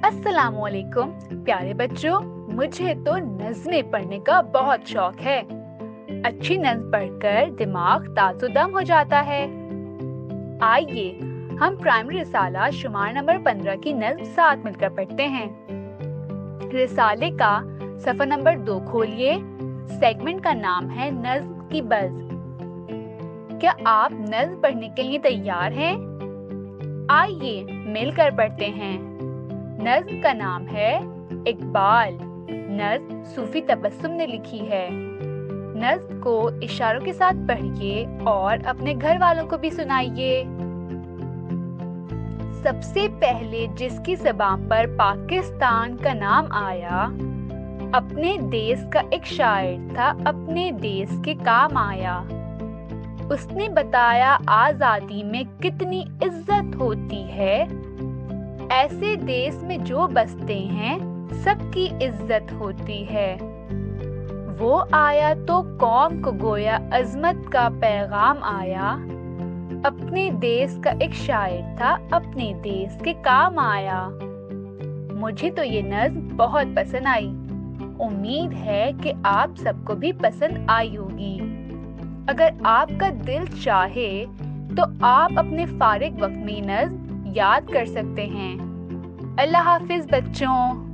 अस्सलाम वालेकुम प्यारे बच्चों, मुझे तो नज़्में पढ़ने का बहुत शौक है। अच्छी नज़्म पढ़कर दिमाग ताज़ोदम हो जाता है। आइए हम प्राइमरी रिसाला शुमार नंबर 15 की नज़्म साथ मिलकर पढ़ते हैं। रिसाले का सफ़ा नंबर 2 खोलिए। सेगमेंट का नाम है नज़्म की बज़। क्या आप नज़्म पढ़ने के लिए तैयार हैं? आइए मिलकर पढ़ते हैं। नज़्म का नाम है इकबाल। नज़्म सूफी तबस्सुम ने लिखी है। नज़्म को इशारों के साथ पढ़िए और अपने घर वालों को भी सुनाइए। सबसे पहले जिसकी ज़बान पर पाकिस्तान का नाम आया, अपने देश का एक शायर था, अपने देश के काम आया। उसने बताया आज़ादी में कितनी इज्जत होती है, ऐसे देश में जो बसते हैं सबकी इज्जत होती है। वो आया तो कौम को गोया अज़मत का पैगाम आया, अपने देश का एक शायर था, अपने देश के काम आया। मुझे तो ये नज़्म बहुत पसंद आई। उम्मीद है कि आप सबको भी पसंद आई होगी। अगर आपका दिल चाहे तो आप अपने फारिग वक्त में नज़्म याद कर सकते हैं। अल्लाह हाफिज़ बच्चों।